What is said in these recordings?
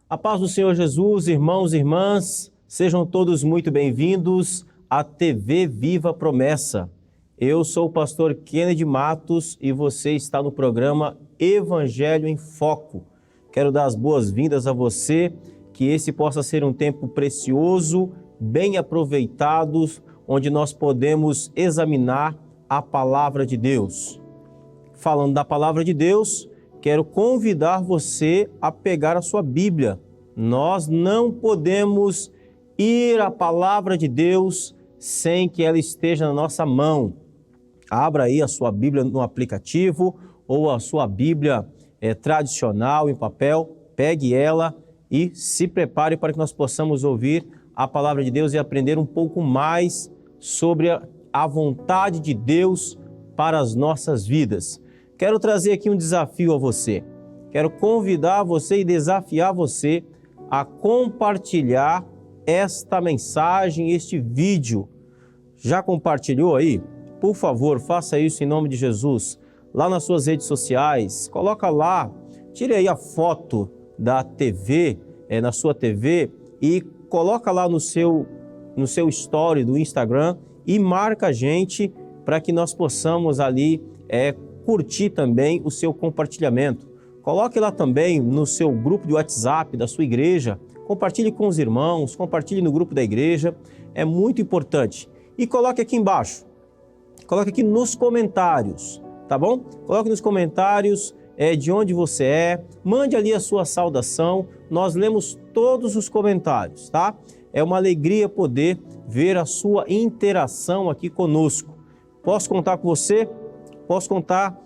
A paz do Senhor Jesus, irmãos e irmãs, sejam todos muito bem-vindos à TV Viva Promessa. Eu sou o pastor Kennedy Matos e você está no programa Evangelho em Foco. Quero dar as boas-vindas a você, que esse possa ser um tempo precioso, bem aproveitado, onde nós podemos examinar a Palavra de Deus. Falando da Palavra de Deus, quero convidar você a pegar a sua Bíblia. Nós não podemos ir à Palavra de Deus sem que ela esteja na nossa mão. Abra aí a sua Bíblia no aplicativo ou a sua Bíblia tradicional em papel, pegue ela e se prepare para que nós possamos ouvir a Palavra de Deus e aprender um pouco mais sobre a vontade de Deus para as nossas vidas. Quero trazer aqui um desafio a você. Quero convidar você e desafiar você a compartilhar esta mensagem, este vídeo. Já compartilhou aí? Por favor, faça isso em nome de Jesus. Lá nas suas redes sociais, coloca lá, tire aí a foto da TV, na sua TV e coloca lá no seu story do Instagram e marca a gente para que nós possamos ali curtir também o seu compartilhamento. Coloque lá também no seu grupo de WhatsApp da sua igreja, compartilhe com os irmãos, compartilhe no grupo da igreja, é muito importante. E coloque aqui embaixo, coloque aqui nos comentários, tá bom? Coloque nos comentários de onde você é, mande ali a sua saudação, nós lemos todos os comentários, tá? É uma alegria poder ver a sua interação aqui conosco. Posso contar com você? Posso contar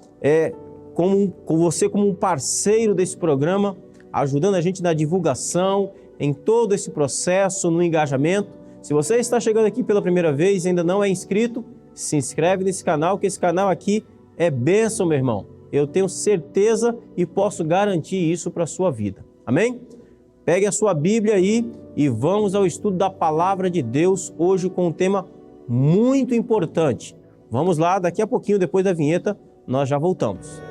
com você como um parceiro desse programa, ajudando a gente na divulgação, em todo esse processo, no engajamento. Se você está chegando aqui pela primeira vez e ainda não é inscrito, se inscreve nesse canal, que esse canal aqui é bênção, meu irmão. Eu tenho certeza e posso garantir isso para a sua vida. Amém? Pegue a sua Bíblia aí e vamos ao estudo da Palavra de Deus, hoje com um tema muito importante. Vamos lá, daqui a pouquinho, depois da vinheta, nós já voltamos.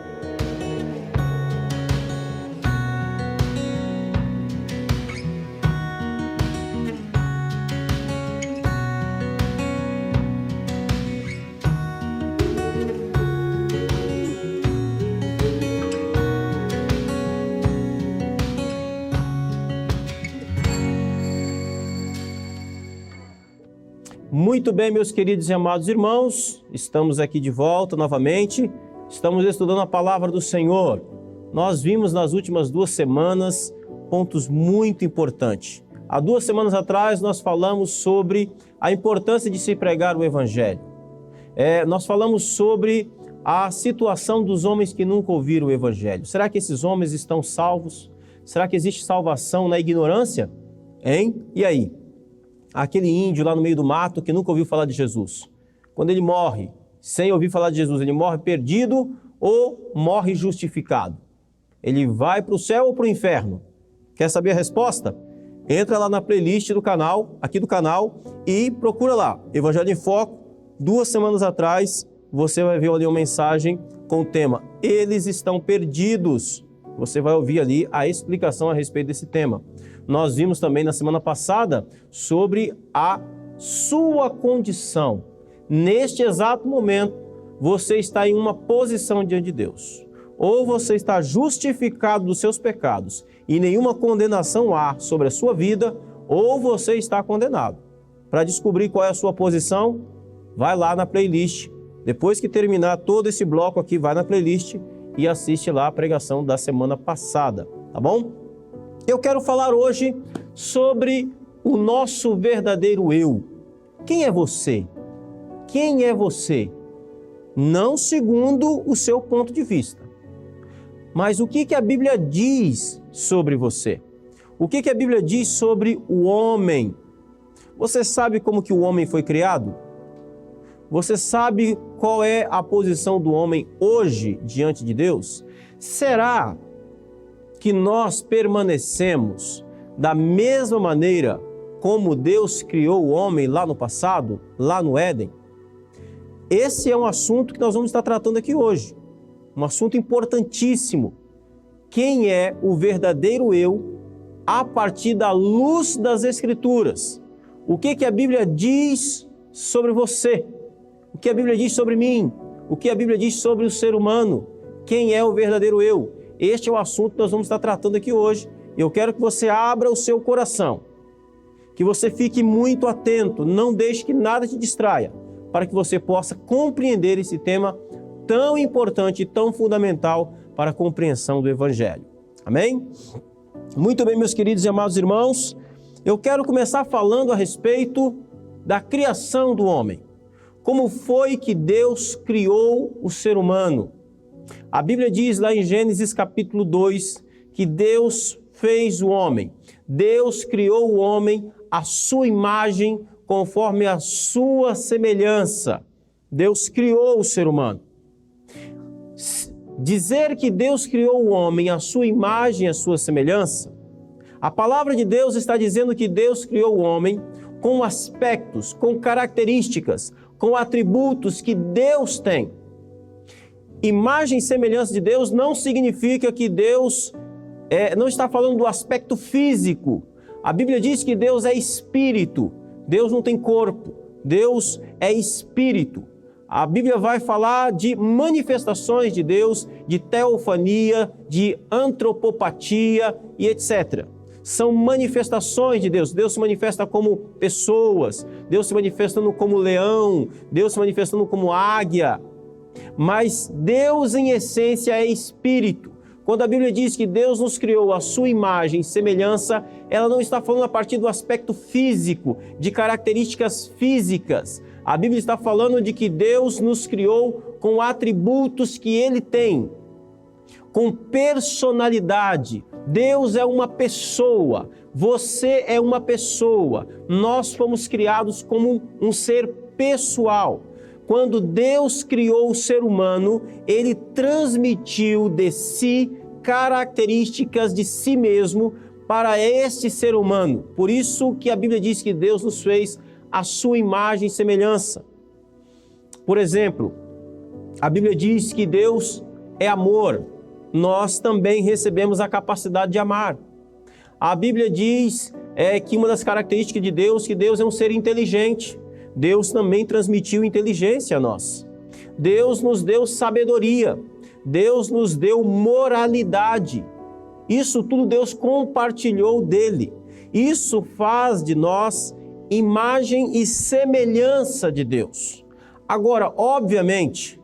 Muito bem, meus queridos e amados irmãos, estamos aqui de volta novamente, estamos estudando a Palavra do Senhor. Nós vimos nas últimas 2 semanas pontos muito importantes. Há 2 semanas atrás nós falamos sobre a importância de se pregar o Evangelho. Nós falamos sobre a situação dos homens que nunca ouviram o Evangelho. Será que esses homens estão salvos? Será que existe salvação na ignorância? Hein? E aí? Aquele índio lá no meio do mato que nunca ouviu falar de Jesus. Quando ele morre, sem ouvir falar de Jesus, ele morre perdido ou morre justificado? Ele vai para o céu ou para o inferno? Quer saber a resposta? Entra lá na playlist do canal, aqui do canal, e procura lá, Evangelho em Foco. 2 semanas atrás, você vai ver ali uma mensagem com o tema Eles estão perdidos. Você vai ouvir ali a explicação a respeito desse tema. Nós vimos também na semana passada sobre a sua condição. Neste exato momento, você está em uma posição diante de Deus. Ou você está justificado dos seus pecados e nenhuma condenação há sobre a sua vida, ou você está condenado. Para descobrir qual é a sua posição, vai lá na playlist. Depois que terminar todo esse bloco aqui, vai na playlist e assiste lá a pregação da semana passada, tá bom? Eu quero falar hoje sobre o nosso verdadeiro eu. Quem é você? Quem é você? Não segundo o seu ponto de vista, mas o que a Bíblia diz sobre você? O que a Bíblia diz sobre o homem? Você sabe como que o homem foi criado? Você sabe qual é a posição do homem hoje diante de Deus? Será que nós permanecemos da mesma maneira como Deus criou o homem lá no passado, lá no Éden? Esse é um assunto que nós vamos estar tratando aqui hoje. Um assunto importantíssimo. Quem é o verdadeiro eu a partir da luz das Escrituras. O que a Bíblia diz sobre você? O que a Bíblia diz sobre mim? O que a Bíblia diz sobre o ser humano? Quem é o verdadeiro eu? Este é o assunto que nós vamos estar tratando aqui hoje. Eu quero que você abra o seu coração, que você fique muito atento, não deixe que nada te distraia, para que você possa compreender esse tema tão importante e tão fundamental para a compreensão do Evangelho. Amém? Muito bem, meus queridos e amados irmãos, eu quero começar falando a respeito da criação do homem. Como foi que Deus criou o ser humano? A Bíblia diz lá em Gênesis capítulo 2 que Deus fez o homem. Deus criou o homem à sua imagem, conforme a sua semelhança. Deus criou o ser humano. Dizer que Deus criou o homem à sua imagem, à sua semelhança, a palavra de Deus está dizendo que Deus criou o homem com aspectos, com características, com atributos que Deus tem. Imagem e semelhança de Deus não significa que Deus não está falando do aspecto físico. A Bíblia diz que Deus é espírito. Deus não tem corpo. Deus é espírito. A Bíblia vai falar de manifestações de Deus, de teofania, de antropopatia e etc. São manifestações de Deus. Deus se manifesta como pessoas, Deus se manifestando como leão, Deus se manifestando como águia. Mas Deus, em essência, é espírito. Quando a Bíblia diz que Deus nos criou à sua imagem e semelhança, ela não está falando a partir do aspecto físico, de características físicas. A Bíblia está falando de que Deus nos criou com atributos que Ele tem, com personalidade. Deus é uma pessoa, você é uma pessoa. Nós fomos criados como um ser pessoal. Quando Deus criou o ser humano, Ele transmitiu de si características de si mesmo para este ser humano. Por isso que a Bíblia diz que Deus nos fez à sua imagem e semelhança. Por exemplo, a Bíblia diz que Deus é amor. Nós também recebemos a capacidade de amar. A Bíblia diz que uma das características de Deus, que Deus é um ser inteligente. Deus também transmitiu inteligência a nós. Deus nos deu sabedoria. Deus nos deu moralidade. Isso tudo Deus compartilhou dele. Isso faz de nós imagem e semelhança de Deus. Agora, obviamente,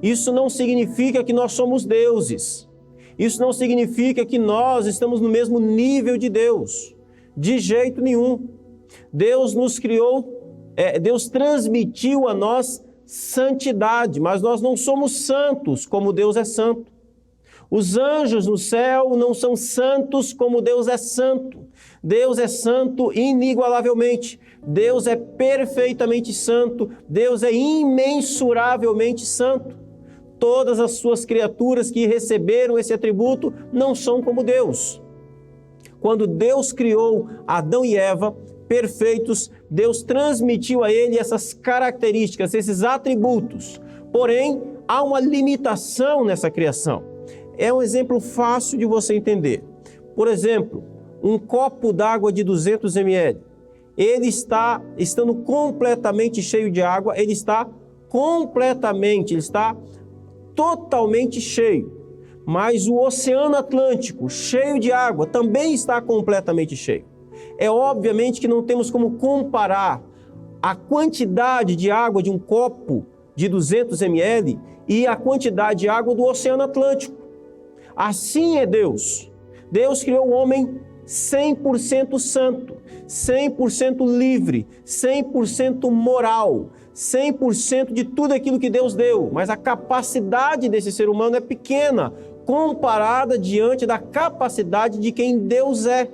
isso não significa que nós somos deuses. Isso não significa que nós estamos no mesmo nível de Deus. De jeito nenhum. Deus nos criou, Deus transmitiu a nós santidade, mas nós não somos santos como Deus é santo. Os anjos no céu não são santos como Deus é santo. Deus é santo inigualavelmente. Deus é perfeitamente santo. Deus é imensuravelmente santo. Todas as suas criaturas que receberam esse atributo não são como Deus. Quando Deus criou Adão e Eva, perfeitos, Deus transmitiu a ele essas características, esses atributos. Porém, há uma limitação nessa criação. É um exemplo fácil de você entender. Por exemplo, um copo d'água de 200 ml. Ele está estando completamente cheio de água, ele está totalmente cheio. Mas o Oceano Atlântico, cheio de água, também está completamente cheio. É obviamente que não temos como comparar a quantidade de água de um copo de 200 ml e a quantidade de água do Oceano Atlântico. Assim é Deus. Deus criou o homem 100% santo, 100% livre, 100% moral, 100% de tudo aquilo que Deus deu. Mas a capacidade desse ser humano é pequena, comparada diante da capacidade de quem Deus é.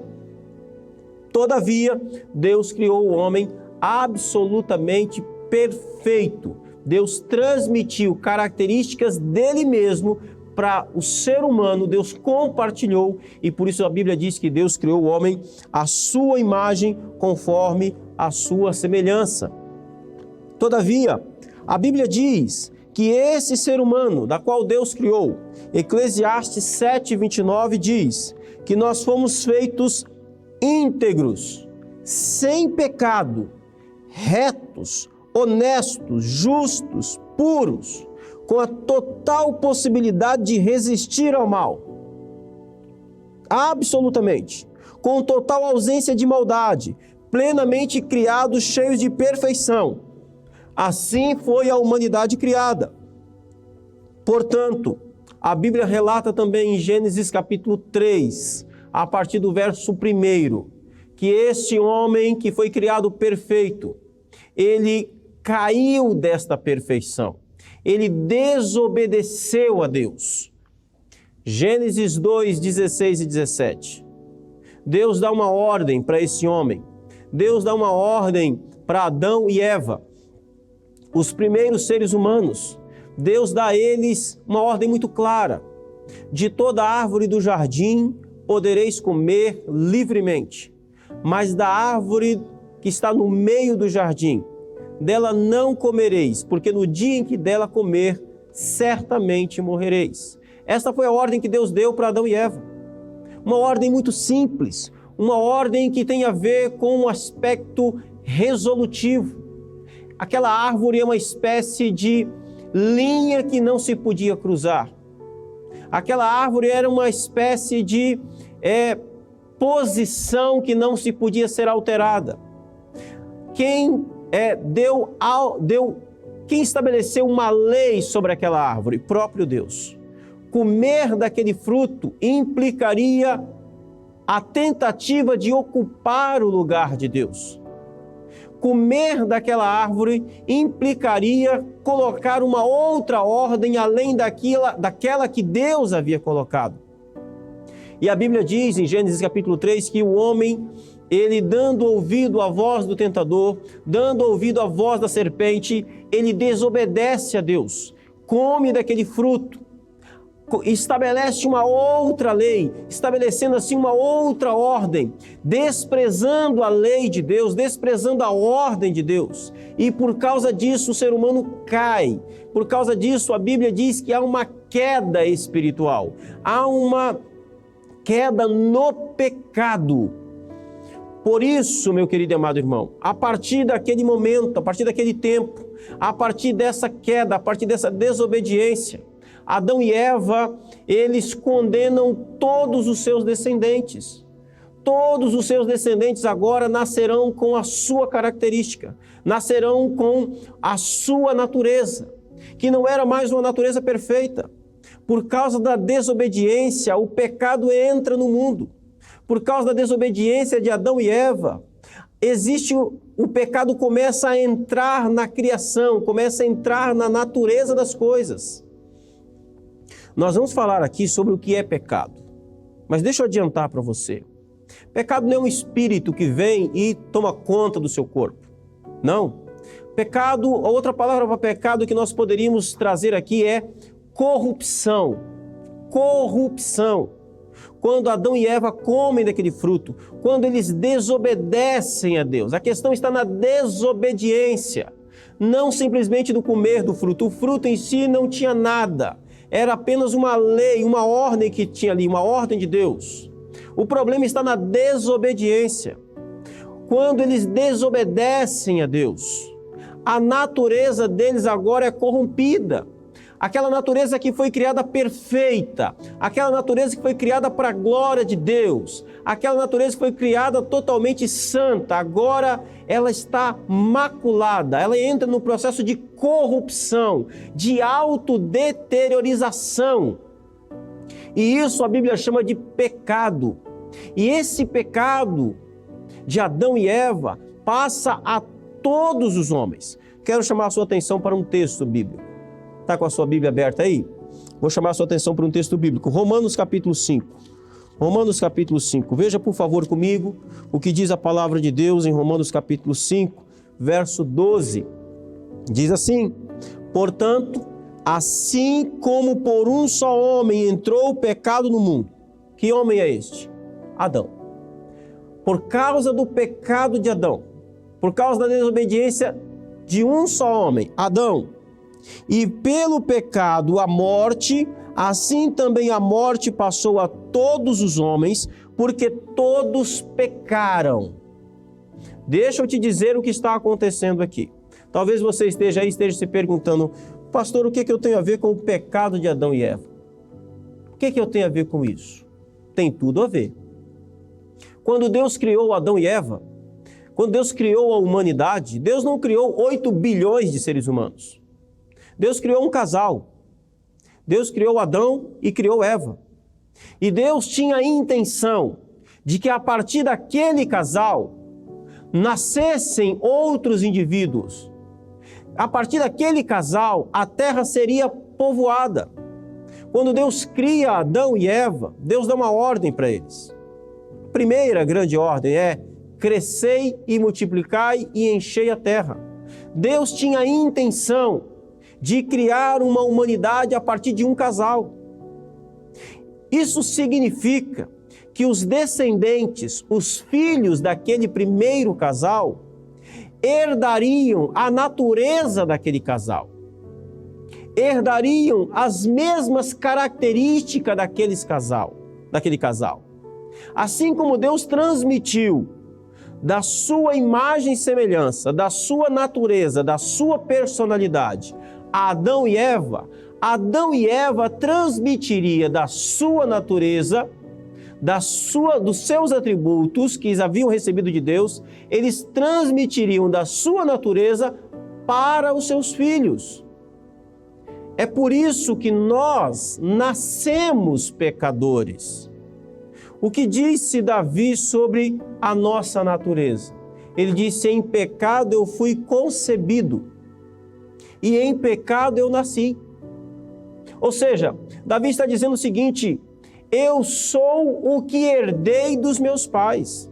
Todavia, Deus criou o homem absolutamente perfeito. Deus transmitiu características dele mesmo para o ser humano, Deus compartilhou, e por isso a Bíblia diz que Deus criou o homem à sua imagem, conforme a sua semelhança. Todavia, a Bíblia diz que esse ser humano, da qual Deus criou, Eclesiastes 7:29 diz que nós fomos feitos íntegros, sem pecado, retos, honestos, justos, puros, com a total possibilidade de resistir ao mal. Absolutamente. Com total ausência de maldade, plenamente criados, cheios de perfeição. Assim foi a humanidade criada. Portanto, a Bíblia relata também em Gênesis capítulo 3, a partir do verso 1, que este homem que foi criado perfeito, ele caiu desta perfeição. Ele desobedeceu a Deus. Gênesis 2, 16 e 17. Deus dá uma ordem para esse homem. Deus dá uma ordem para Adão e Eva, os primeiros seres humanos. Deus dá a eles uma ordem muito clara. De toda árvore do jardim podereis comer livremente, mas da árvore que está no meio do jardim, dela não comereis, porque no dia em que dela comer, certamente morrereis. Esta foi a ordem que Deus deu para Adão e Eva. Uma ordem muito simples, uma ordem que tem a ver com um aspecto resolutivo. Aquela árvore é uma espécie de linha que não se podia cruzar. Aquela árvore era uma espécie de posição que não se podia ser alterada. Quem estabeleceu uma lei sobre aquela árvore? Próprio Deus. Comer daquele fruto implicaria a tentativa de ocupar o lugar de Deus. Comer daquela árvore implicaria colocar uma outra ordem além daquela que Deus havia colocado. E a Bíblia diz em Gênesis capítulo 3 que o homem, ele dando ouvido à voz do tentador, dando ouvido à voz da serpente, ele desobedece a Deus, come daquele fruto, estabelece uma outra lei, estabelecendo assim uma outra ordem, desprezando a lei de Deus, desprezando a ordem de Deus. E por causa disso o ser humano cai. Por causa disso a Bíblia diz que há uma queda espiritual, há uma queda no pecado. Por isso, meu querido e amado irmão, a partir daquele momento, a partir daquele tempo, a partir dessa queda, a partir dessa desobediência, Adão e Eva, eles condenam todos os seus descendentes. Todos os seus descendentes agora nascerão com a sua característica, nascerão com a sua natureza, que não era mais uma natureza perfeita. Por causa da desobediência, o pecado entra no mundo. Por causa da desobediência de Adão e Eva, o pecado começa a entrar na criação, começa a entrar na natureza das coisas. Nós vamos falar aqui sobre o que é pecado, mas deixa eu adiantar para você. Pecado não é um espírito que vem e toma conta do seu corpo. Não. Pecado, outra palavra para pecado que nós poderíamos trazer aqui é corrupção. Corrupção. Quando Adão e Eva comem daquele fruto, quando eles desobedecem a Deus. A questão está na desobediência, não simplesmente do comer do fruto. O fruto em si não tinha nada. Era apenas uma lei, uma ordem que tinha ali, uma ordem de Deus. O problema está na desobediência. Quando eles desobedecem a Deus, a natureza deles agora é corrompida. Aquela natureza que foi criada perfeita, aquela natureza que foi criada para a glória de Deus, aquela natureza que foi criada totalmente santa, agora ela está maculada, ela entra no processo de corrupção, de autodeteriorização. E isso a Bíblia chama de pecado. E esse pecado de Adão e Eva passa a todos os homens. Quero chamar a sua atenção para um texto bíblico. Está com a sua Bíblia aberta aí? Vou chamar a sua atenção para um texto bíblico. Romanos capítulo 5. Romanos capítulo 5. Veja, por favor, comigo o que diz a palavra de Deus em Romanos capítulo 5, verso 12. Diz assim: portanto, assim como por um só homem entrou o pecado no mundo. Que homem é este? Adão. Por causa do pecado de Adão, por causa da desobediência de um só homem, Adão, e pelo pecado a morte, assim também a morte passou a todos os homens, porque todos pecaram. Deixa eu te dizer o que está acontecendo aqui. Talvez você esteja se perguntando, pastor, o que eu tenho a ver com o pecado de Adão e Eva? O que eu tenho a ver com isso? Tem tudo a ver. Quando Deus criou Adão e Eva, quando Deus criou a humanidade, Deus não criou 8 bilhões de seres humanos. Deus criou um casal. Deus criou Adão e criou Eva. E Deus tinha a intenção de que a partir daquele casal nascessem outros indivíduos. A partir daquele casal, a terra seria povoada. Quando Deus cria Adão e Eva, Deus dá uma ordem para eles. A primeira grande ordem é: crescei e multiplicai e enchei a terra. Deus tinha a intenção de criar uma humanidade a partir de um casal. Isso significa que os descendentes, os filhos daquele primeiro casal, herdariam a natureza daquele casal. Herdariam as mesmas características daquele casal. Assim como Deus transmitiu da sua imagem e semelhança, da sua natureza, da sua personalidade a Adão e Eva transmitiria da sua natureza, dos seus atributos que eles haviam recebido de Deus, eles transmitiriam da sua natureza para os seus filhos. É por isso que nós nascemos pecadores. O que disse Davi sobre a nossa natureza? Ele disse: em pecado eu fui concebido e em pecado eu nasci. Ou seja, Davi está dizendo o seguinte: eu sou o que herdei dos meus pais.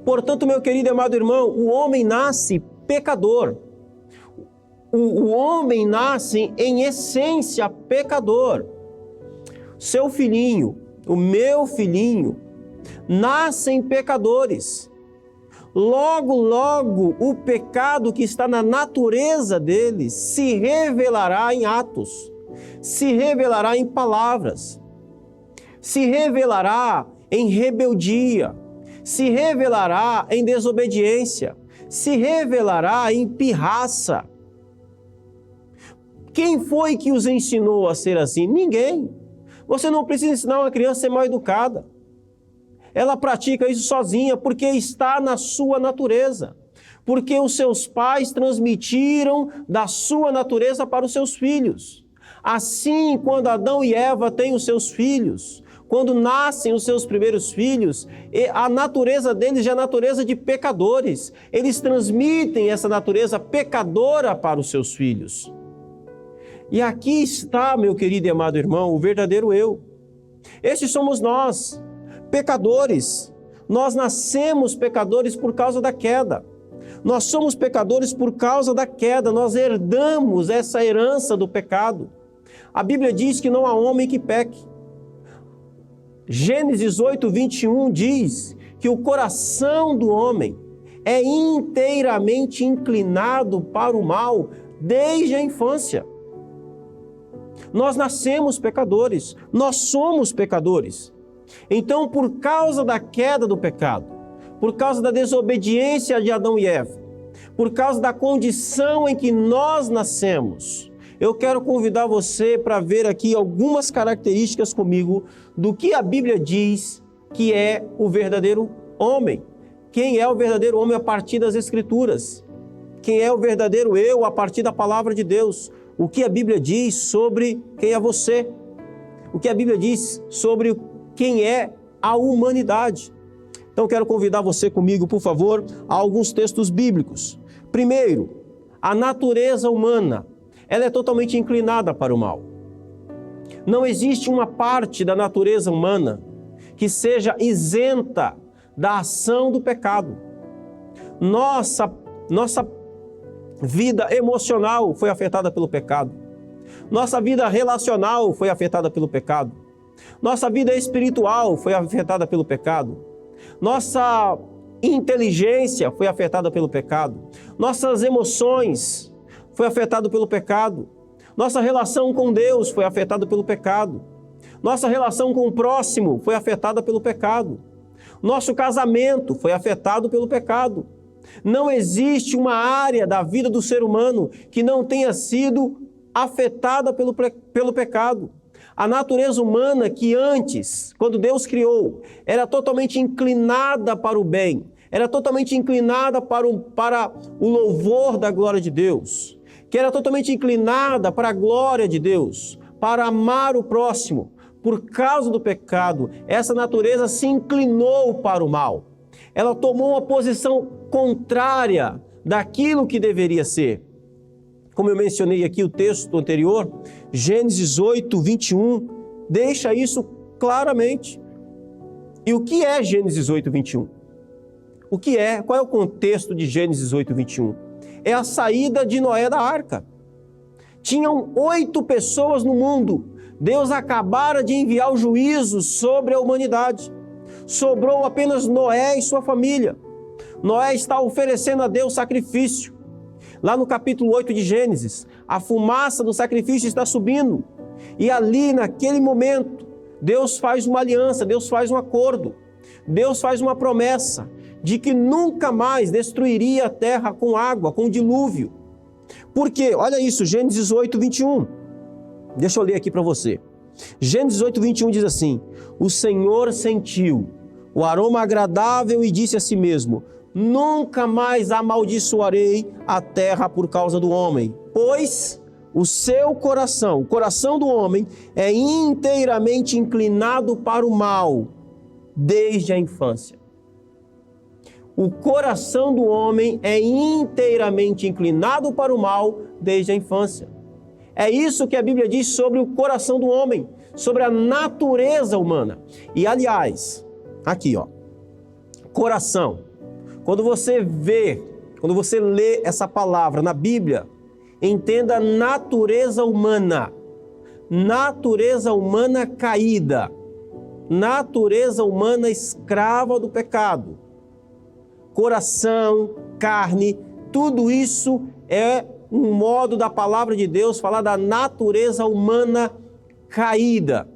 Portanto, meu querido e amado irmão, o homem nasce pecador. O homem nasce em essência pecador. Seu filhinho, o meu filhinho, nascem pecadores. Logo, o pecado que está na natureza deles se revelará em atos, se revelará em palavras, se revelará em rebeldia, se revelará em desobediência, se revelará em pirraça. Quem foi que os ensinou a ser assim? Ninguém. Você não precisa ensinar uma criança a ser mal educada. Ela pratica isso sozinha porque está na sua natureza. Porque os seus pais transmitiram da sua natureza para os seus filhos. Assim, quando Adão e Eva têm os seus filhos, quando nascem os seus primeiros filhos, a natureza deles é a natureza de pecadores. Eles transmitem essa natureza pecadora para os seus filhos. E aqui está, meu querido e amado irmão, o verdadeiro eu. Estes somos nós, pecadores. Nós nascemos pecadores por causa da queda. Nós somos pecadores por causa da queda. Nós herdamos essa herança do pecado. A Bíblia diz que não há homem que peque. Gênesis 8:21 diz que o coração do homem é inteiramente inclinado para o mal desde a infância. Nós nascemos pecadores, nós somos pecadores. Então, por causa da queda do pecado, por causa da desobediência de Adão e Eva, por causa da condição em que nós nascemos, eu quero convidar você para ver aqui algumas características comigo do que a Bíblia diz que é o verdadeiro homem. Quem é o verdadeiro homem a partir das Escrituras? Quem é o verdadeiro eu a partir da palavra de Deus? O que a Bíblia diz sobre quem é você? O que a Bíblia diz sobre quem é a humanidade? Então, quero convidar você comigo, por favor, a alguns textos bíblicos. Primeiro, a natureza humana, ela é totalmente inclinada para o mal. Não existe uma parte da natureza humana que seja isenta da ação do pecado. Nossa vida emocional foi afetada pelo pecado. Nossa vida relacional foi afetada pelo pecado. Nossa vida espiritual foi afetada pelo pecado. Nossa inteligência foi afetada pelo pecado. Nossas emoções foi afetada pelo pecado. Nossa relação com Deus foi afetada pelo pecado. Nossa relação com o próximo foi afetada pelo pecado. Nosso casamento foi afetado pelo pecado. Não existe uma área da vida do ser humano que não tenha sido afetada pelo pecado. A natureza humana que antes, quando Deus criou, era totalmente inclinada para o bem, era totalmente inclinada para o louvor da glória de Deus, que era totalmente inclinada para a glória de Deus, para amar o próximo. Por causa do pecado, essa natureza se inclinou para o mal. Ela tomou uma posição contrária daquilo que deveria ser. Como eu mencionei aqui o texto anterior, Gênesis 8, 21, deixa isso claramente. E o que é Gênesis 8, 21? Qual é o contexto de Gênesis 8, 21? É a saída de Noé da arca. Tinham 8 pessoas no mundo. Deus acabara de enviar o juízo sobre a humanidade. Sobrou apenas Noé e sua família. Noé está oferecendo a Deus sacrifício. Lá no capítulo 8 de Gênesis, a fumaça do sacrifício está subindo. E ali, naquele momento, Deus faz uma aliança, Deus faz um acordo. Deus faz uma promessa de que nunca mais destruiria a terra com água, com dilúvio. Por quê? Olha isso, Gênesis 8, 21. Deixa eu ler aqui para você. Gênesis 8, 21 diz assim: o Senhor sentiu o aroma agradável e disse a si mesmo: nunca mais amaldiçoarei a terra por causa do homem, pois o seu coração, o coração do homem, é inteiramente inclinado para o mal desde a infância. O coração do homem é inteiramente inclinado para o mal desde a infância. É isso que a Bíblia diz sobre o coração do homem, sobre a natureza humana. E aliás, aqui ó, coração. Quando você lê essa palavra na Bíblia, entenda natureza humana caída, natureza humana escrava do pecado. Coração, carne, tudo isso é um modo da palavra de Deus falar da natureza humana caída.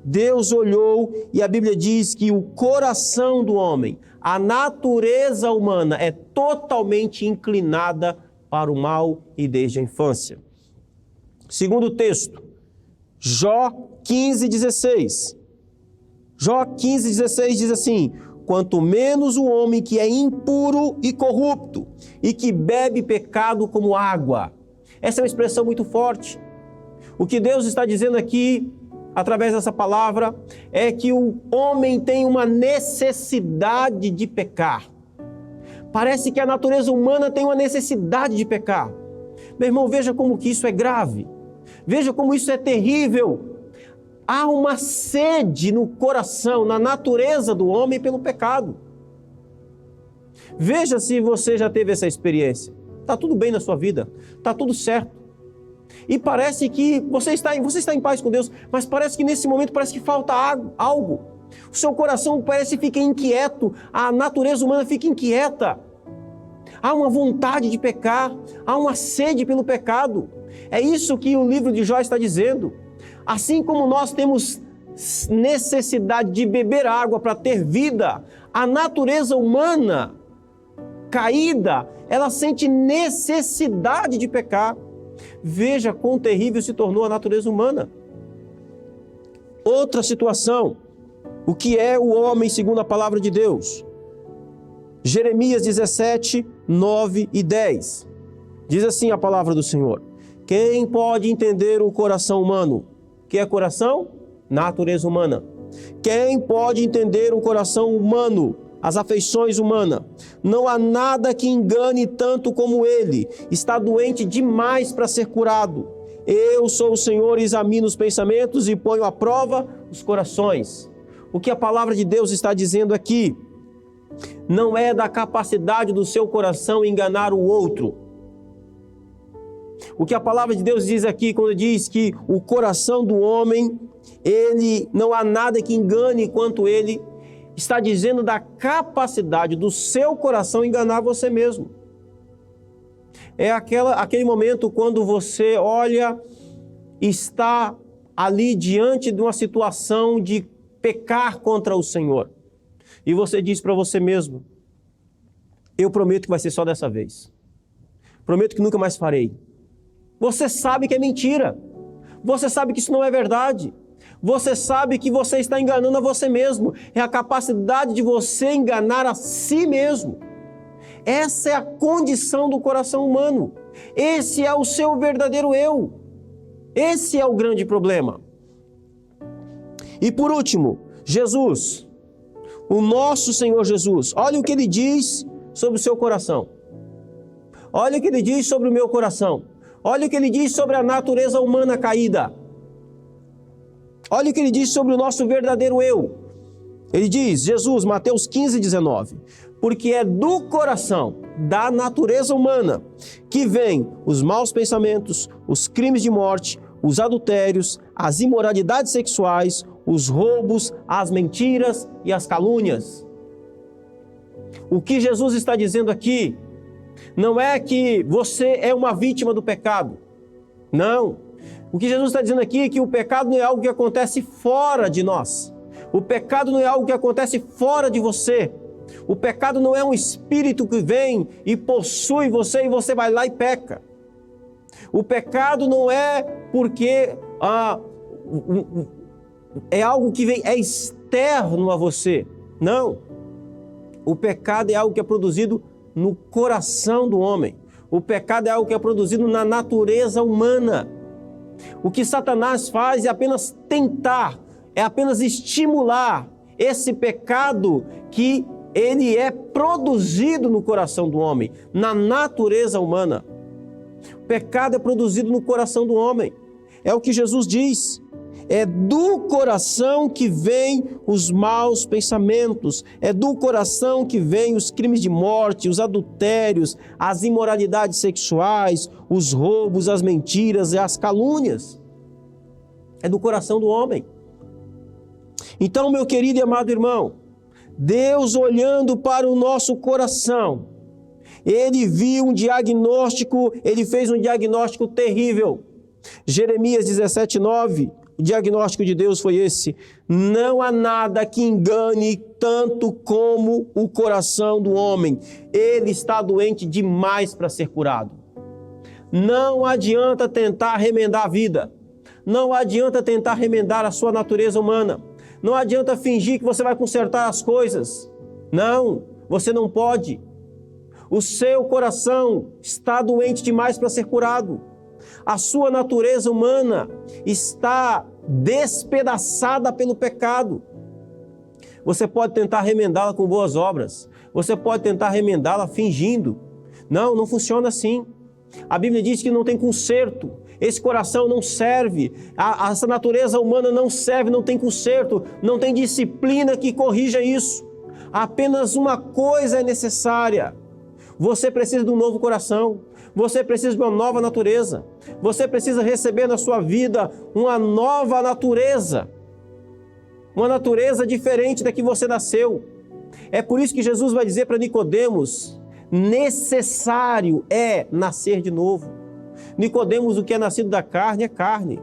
Deus olhou e a Bíblia diz que o coração do homem, a natureza humana é totalmente inclinada para o mal e desde a infância. Segundo texto, Jó 15:16. Jó 15:16 diz assim: quanto menos o homem que é impuro e corrupto e que bebe pecado como água. Essa é uma expressão muito forte. O que Deus está dizendo aqui, através dessa palavra, é que o homem tem uma necessidade de pecar. Parece que a natureza humana tem uma necessidade de pecar. Meu irmão, veja como que isso é grave. Veja como isso é terrível. Há uma sede no coração, na natureza do homem pelo pecado. Veja se você já teve essa experiência. Está tudo bem na sua vida, está tudo certo. E parece que você está em paz com Deus, mas parece que nesse momento parece que falta algo. O seu coração parece que fica inquieto, a natureza humana fica inquieta. Há uma vontade de pecar, há uma sede pelo pecado. É isso que o livro de Jó está dizendo. Assim como nós temos necessidade de beber água para ter vida, a natureza humana caída, ela sente necessidade de pecar. Veja quão terrível se tornou a natureza humana. Outra situação, o que é o homem segundo a palavra de Deus? Jeremias 17, 9 e 10. Diz assim a palavra do Senhor: quem pode entender o coração humano? O que é coração? Natureza humana. Quem pode entender o coração humano? As afeições humanas. Não há nada que engane tanto como ele. Está doente demais para ser curado. Eu sou o Senhor e examino os pensamentos e ponho à prova os corações. O que a palavra de Deus está dizendo aqui não é da capacidade do seu coração enganar o outro. O que a palavra de Deus diz aqui, quando diz que o coração do homem, ele não há nada que engane quanto ele, está dizendo da capacidade do seu coração enganar você mesmo. É aquele momento quando você olha, está ali diante de uma situação de pecar contra o Senhor. E você diz para você mesmo: eu prometo que vai ser só dessa vez. Prometo que nunca mais farei. Você sabe que é mentira. Você sabe que isso não é verdade. Você sabe que você está enganando a você mesmo. É a capacidade de você enganar a si mesmo. Essa é a condição do coração humano. Esse é o seu verdadeiro eu. Esse é o grande problema. E por último, Jesus, o nosso Senhor Jesus, olha o que Ele diz sobre o seu coração. Olha o que Ele diz sobre o meu coração. Olha o que Ele diz sobre a natureza humana caída. Olha o que Ele diz sobre o nosso verdadeiro eu. Ele diz, Jesus, Mateus 15, 19, porque é do coração, da natureza humana, que vêm os maus pensamentos, os crimes de morte, os adultérios, as imoralidades sexuais, os roubos, as mentiras e as calúnias. O que Jesus está dizendo aqui não é que você é uma vítima do pecado. Não. O que Jesus está dizendo aqui é que o pecado não é algo que acontece fora de nós. O pecado não é algo que acontece fora de você. O pecado não é um espírito que vem e possui você e você vai lá e peca. O pecado não é porque é algo que vem, é externo a você. Não. O pecado é algo que é produzido no coração do homem. O pecado é algo que é produzido na natureza humana. O que Satanás faz é apenas tentar, é apenas estimular esse pecado que ele é produzido no coração do homem, na natureza humana. O pecado é produzido no coração do homem. É o que Jesus diz. É do coração que vêm os maus pensamentos, é do coração que vêm os crimes de morte, os adultérios, as imoralidades sexuais, os roubos, as mentiras e as calúnias. É do coração do homem. Então, meu querido e amado irmão, Deus olhando para o nosso coração, Ele viu um diagnóstico, Ele fez um diagnóstico terrível. Jeremias 17:9, o diagnóstico de Deus foi esse: não há nada que engane tanto como o coração do homem. Ele está doente demais para ser curado. Não adianta tentar remendar a vida. Não adianta tentar remendar a sua natureza humana. Não adianta fingir que você vai consertar as coisas. Não, você não pode. O seu coração está doente demais para ser curado. A sua natureza humana está despedaçada pelo pecado. Você pode tentar remendá-la com boas obras. Você pode tentar remendá-la fingindo. Não, não funciona assim. A Bíblia diz que não tem conserto. Esse coração não serve. Essa natureza humana não serve, não tem conserto. Não tem disciplina que corrija isso. Apenas uma coisa é necessária. Você precisa de um novo coração. Você precisa de uma nova natureza. Você precisa receber na sua vida uma nova natureza. Uma natureza diferente da que você nasceu. É por isso que Jesus vai dizer para Nicodemos: necessário é nascer de novo. Nicodemos, o que é nascido da carne é carne.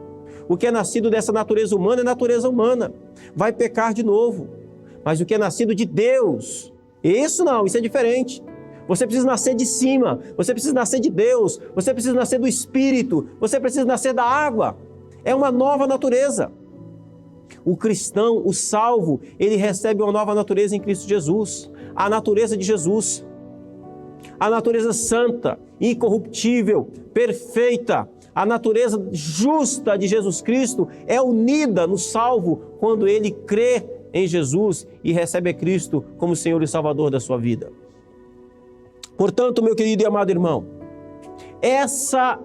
O que é nascido dessa natureza humana é natureza humana. Vai pecar de novo. Mas o que é nascido de Deus, isso não, isso é diferente. Você precisa nascer de cima, você precisa nascer de Deus, você precisa nascer do Espírito, você precisa nascer da água. É uma nova natureza. O cristão, o salvo, ele recebe uma nova natureza em Cristo Jesus. A natureza de Jesus. A natureza santa, incorruptível, perfeita. A natureza justa de Jesus Cristo é unida no salvo quando ele crê em Jesus e recebe a Cristo como Senhor e Salvador da sua vida. Portanto, meu querido e amado irmão, essa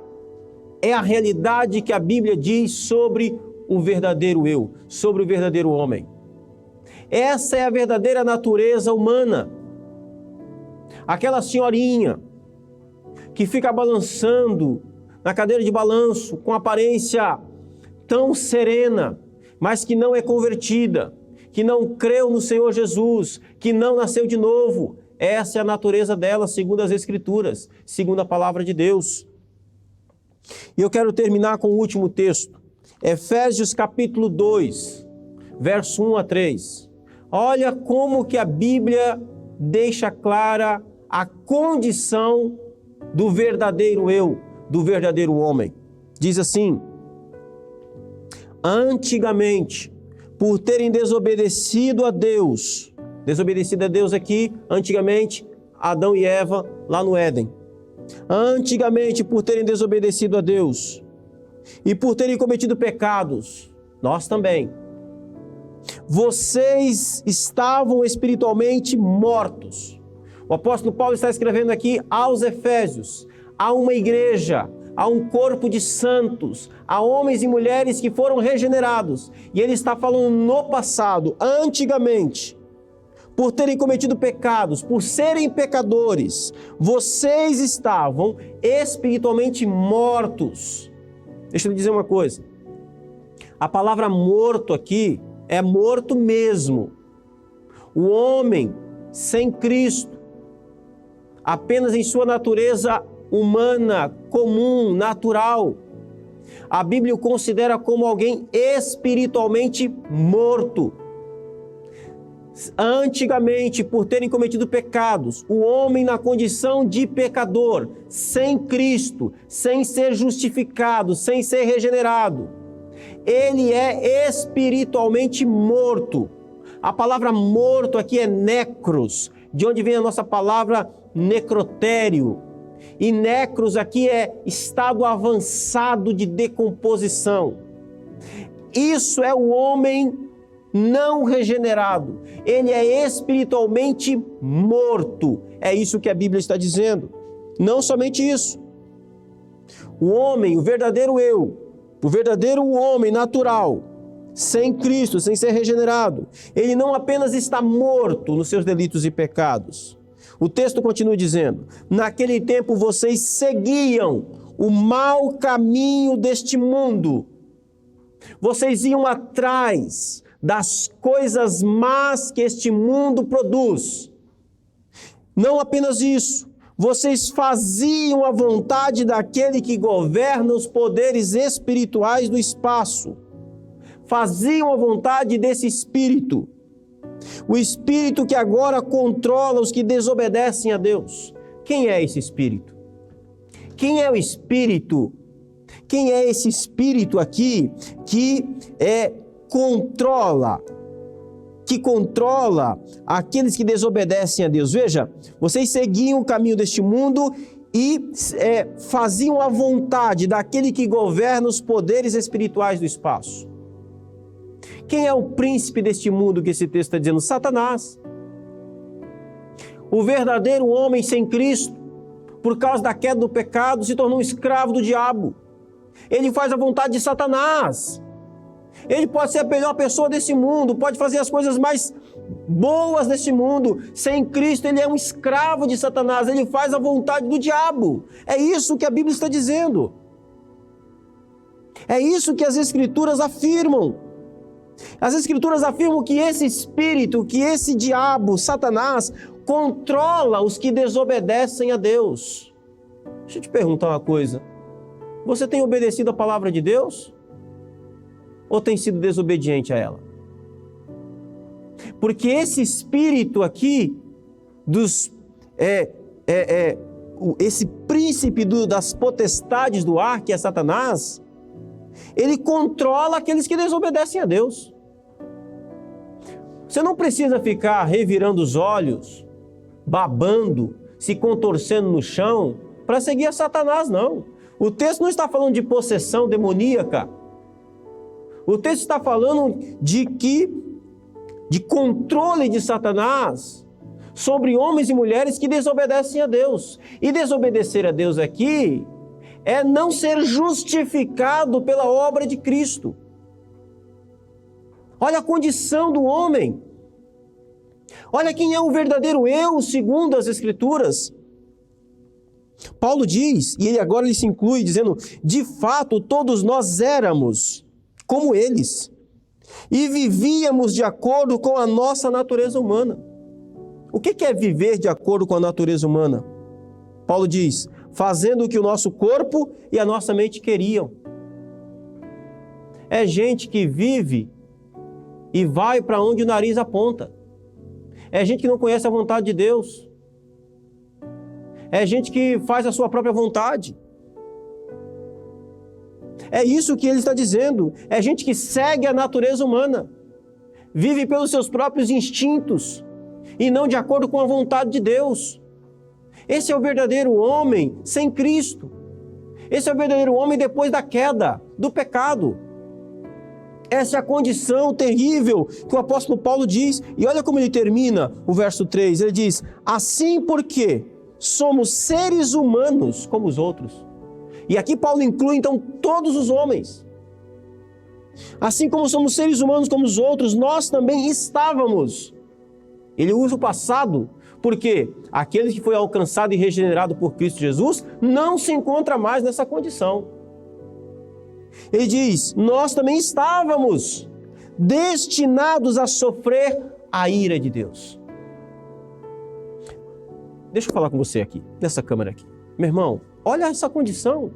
é a realidade que a Bíblia diz sobre o verdadeiro eu, sobre o verdadeiro homem. Essa é a verdadeira natureza humana. Aquela senhorinha que fica balançando na cadeira de balanço com aparência tão serena, mas que não é convertida, que não creu no Senhor Jesus, que não nasceu de novo. Essa é a natureza dela, segundo as Escrituras, segundo a palavra de Deus. E eu quero terminar com o último texto. Efésios capítulo 2, verso 1 a 3. Olha como que a Bíblia deixa clara a condição do verdadeiro eu, do verdadeiro homem. Diz assim: antigamente, por terem desobedecido a Deus aqui, antigamente, Adão e Eva lá no Éden. Antigamente, por terem desobedecido a Deus e por terem cometido pecados, nós também. Vocês estavam espiritualmente mortos. O apóstolo Paulo está escrevendo aqui aos Efésios, a uma igreja, a um corpo de santos, a homens e mulheres que foram regenerados. E ele está falando no passado, antigamente, por terem cometido pecados, por serem pecadores, vocês estavam espiritualmente mortos. Deixa eu dizer uma coisa. A palavra morto aqui é morto mesmo. O homem sem Cristo, apenas em sua natureza humana, comum, natural, a Bíblia o considera como alguém espiritualmente morto. Antigamente, por terem cometido pecados, o homem na condição de pecador, sem Cristo, sem ser justificado, sem ser regenerado, ele é espiritualmente morto. A palavra morto aqui é necros, de onde vem a nossa palavra necrotério. E necros aqui é estado avançado de decomposição. Isso é o homem não regenerado. Ele é espiritualmente morto. É isso que a Bíblia está dizendo. Não somente isso. O homem, o verdadeiro eu, o verdadeiro homem natural, sem Cristo, sem ser regenerado, ele não apenas está morto nos seus delitos e pecados. O texto continua dizendo: naquele tempo vocês seguiam o mau caminho deste mundo. Vocês iam atrás das coisas más que este mundo produz. Não apenas isso, vocês faziam a vontade daquele que governa os poderes espirituais do espaço. Faziam a vontade desse espírito. O espírito que agora controla os que desobedecem a Deus. Quem é esse espírito? Quem é o espírito? Quem é esse espírito aqui que controla aqueles que desobedecem a Deus? Veja, vocês seguiam o caminho deste mundo e faziam a vontade daquele que governa os poderes espirituais do espaço. Quem é o príncipe deste mundo que esse texto está dizendo? Satanás. O verdadeiro homem sem Cristo, por causa da queda do pecado, se tornou um escravo do diabo. Ele faz a vontade de Satanás. Ele pode ser a melhor pessoa desse mundo, pode fazer as coisas mais boas desse mundo. Sem Cristo, ele é um escravo de Satanás. Ele faz a vontade do diabo. É isso que a Bíblia está dizendo. É isso que as Escrituras afirmam. As Escrituras afirmam que esse espírito, que esse diabo, Satanás, controla os que desobedecem a Deus. Deixa eu te perguntar uma coisa. Você tem obedecido a palavra de Deus? Ou tem sido desobediente a ela? Porque esse espírito aqui, esse príncipe das potestades do ar, que é Satanás, ele controla aqueles que desobedecem a Deus. Você não precisa ficar revirando os olhos, babando, se contorcendo no chão para seguir a Satanás, não. O texto não está falando de possessão demoníaca. O texto está falando de controle de Satanás sobre homens e mulheres que desobedecem a Deus. E desobedecer a Deus aqui é não ser justificado pela obra de Cristo. Olha a condição do homem. Olha quem é o verdadeiro eu, segundo as Escrituras. Paulo diz, e agora ele se inclui, dizendo: de fato, todos nós éramos como eles, e vivíamos de acordo com a nossa natureza humana. O que é viver de acordo com a natureza humana? Paulo diz: fazendo o que o nosso corpo e a nossa mente queriam. É gente que vive e vai para onde o nariz aponta. É gente que não conhece a vontade de Deus. É gente que faz a sua própria vontade. É isso que ele está dizendo. É gente que segue a natureza humana. Vive pelos seus próprios instintos e não de acordo com a vontade de Deus. Esse é o verdadeiro homem sem Cristo. Esse é o verdadeiro homem depois da queda, do pecado. Essa é a condição terrível que o apóstolo Paulo diz. E olha como ele termina o verso 3. Ele diz: assim porque somos seres humanos como os outros. E aqui Paulo inclui então todos os homens. Assim como somos seres humanos como os outros, nós também estávamos. Ele usa o passado, porque aquele que foi alcançado e regenerado por Cristo Jesus não se encontra mais nessa condição. Ele diz: nós também estávamos destinados a sofrer a ira de Deus. Deixa eu falar com você aqui, nessa câmera aqui. Meu irmão, olha essa condição.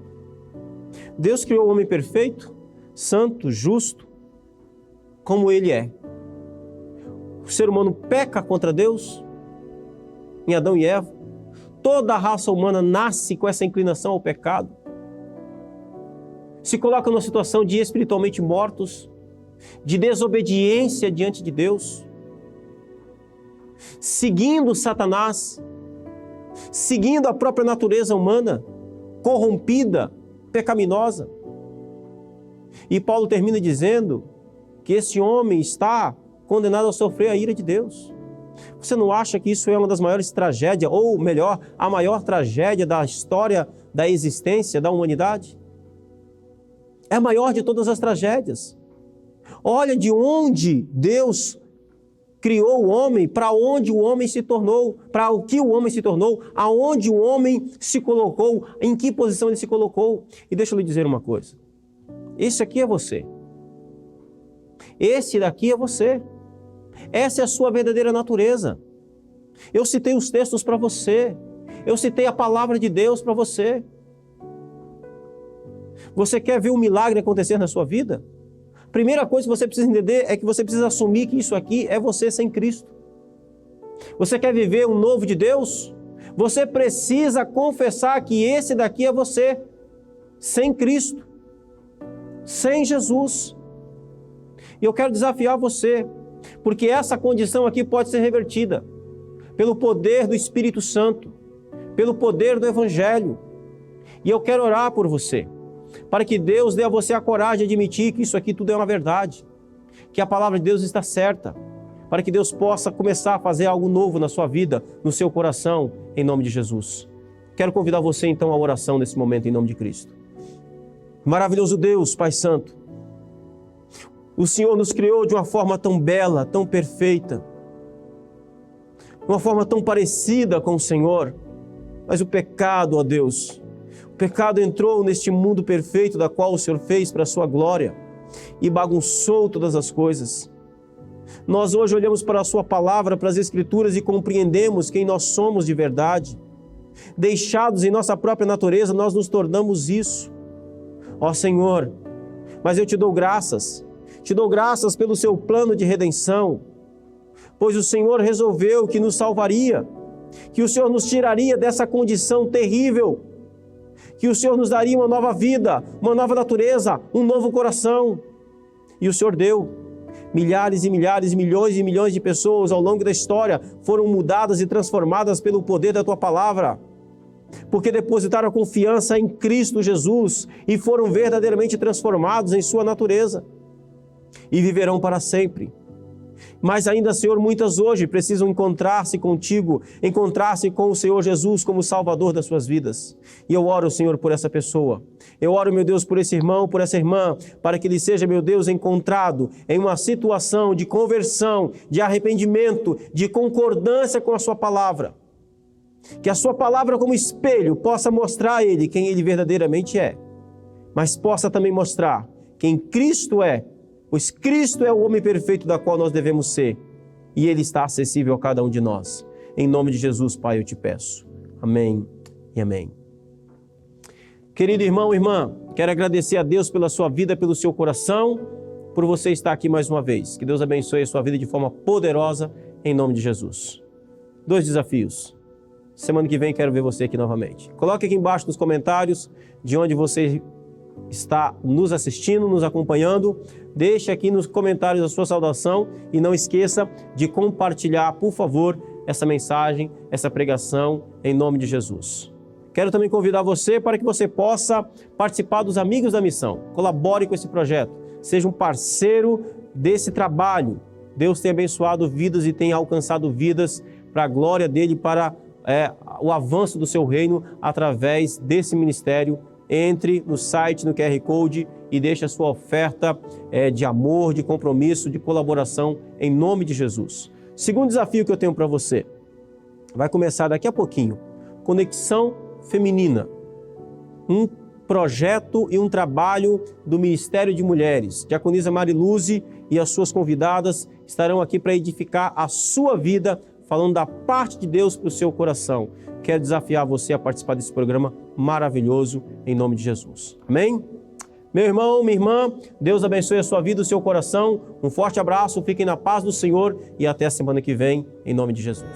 Deus criou o homem perfeito, santo, justo, como ele é. O ser humano peca contra Deus, em Adão e Eva. Toda a raça humana nasce com essa inclinação ao pecado. Se coloca numa situação de espiritualmente mortos, de desobediência diante de Deus, seguindo Satanás, seguindo a própria natureza humana, corrompida, pecaminosa. E Paulo termina dizendo que esse homem está condenado a sofrer a ira de Deus. Você não acha que isso é uma das maiores tragédias, ou melhor, a maior tragédia da história da existência da humanidade? É a maior de todas as tragédias. Olha de onde Deus criou o homem, para onde o homem se tornou, para o que o homem se tornou, aonde o homem se colocou, em que posição ele se colocou. E deixa eu lhe dizer uma coisa. Esse aqui é você. Esse daqui é você. Essa é a sua verdadeira natureza. Eu citei os textos para você. Eu citei a palavra de Deus para você. Você quer ver um milagre acontecer na sua vida? Primeira coisa que você precisa entender é que você precisa assumir que isso aqui é você sem Cristo. Você quer viver um novo de Deus? Você precisa confessar que esse daqui é você sem Cristo, sem Jesus. E eu quero desafiar você, porque essa condição aqui pode ser revertida pelo poder do Espírito Santo, pelo poder do Evangelho. E eu quero orar por você, para que Deus dê a você a coragem de admitir que isso aqui tudo é uma verdade, que a palavra de Deus está certa, para que Deus possa começar a fazer algo novo na sua vida, no seu coração, em nome de Jesus. Quero convidar você então à oração nesse momento, em nome de Cristo. Maravilhoso Deus, Pai Santo, o Senhor nos criou de uma forma tão bela, tão perfeita, uma forma tão parecida com o Senhor, mas o pecado, ó Deus, o pecado entrou neste mundo perfeito da qual o Senhor fez para a sua glória e bagunçou todas as coisas. Nós hoje olhamos para a sua palavra, para as Escrituras e compreendemos quem nós somos de verdade. Deixados em nossa própria natureza, nós nos tornamos isso. Ó Senhor, mas eu te dou graças pelo seu plano de redenção, pois o Senhor resolveu que nos salvaria, que o Senhor nos tiraria dessa condição terrível, que o Senhor nos daria uma nova vida, uma nova natureza, um novo coração. E o Senhor deu. Milhares e milhares, milhões e milhões de pessoas ao longo da história foram mudadas e transformadas pelo poder da Tua palavra, porque depositaram a confiança em Cristo Jesus e foram verdadeiramente transformados em sua natureza e viverão para sempre. Mas ainda, Senhor, muitas hoje precisam encontrar-se contigo, encontrar-se com o Senhor Jesus como Salvador das suas vidas. E eu oro, Senhor, por essa pessoa. Eu oro, meu Deus, por esse irmão, por essa irmã, para que ele seja, meu Deus, encontrado em uma situação de conversão, de arrependimento, de concordância com a sua palavra. Que a sua palavra como espelho possa mostrar a ele quem ele verdadeiramente é, mas possa também mostrar quem Cristo é, pois Cristo é o homem perfeito da qual nós devemos ser, e Ele está acessível a cada um de nós. Em nome de Jesus, Pai, eu te peço. Amém e amém. Querido irmão, irmã, Quero agradecer a Deus pela sua vida, pelo seu coração, por você estar aqui mais uma vez. Que Deus abençoe a sua vida de forma poderosa, em nome de Jesus. 2 desafios. Semana que vem quero ver você aqui novamente. Coloque aqui embaixo nos comentários de onde você está nos assistindo, nos acompanhando. Deixe aqui nos comentários a sua saudação e não esqueça de compartilhar, por favor, essa mensagem, essa pregação, em nome de Jesus. Quero também convidar você para que você possa participar dos Amigos da Missão. Colabore com esse projeto. Seja um parceiro desse trabalho. Deus tem abençoado vidas e tem alcançado vidas para a glória dele, para o avanço do seu reino através desse ministério. Entre no site, no QR Code e deixe a sua oferta de amor, de compromisso, de colaboração em nome de Jesus. Segundo desafio que eu tenho para você, vai começar daqui a pouquinho. Conexão Feminina, um projeto e um trabalho do Ministério de Mulheres. Diaconisa Mariluze e as suas convidadas estarão aqui para edificar a sua vida, falando da parte de Deus para o seu coração. Quero desafiar você a participar desse programa maravilhoso, em nome de Jesus. Amém? Meu irmão, minha irmã, Deus abençoe a sua vida, o seu coração. Um forte abraço, fiquem na paz do Senhor e até a semana que vem, em nome de Jesus.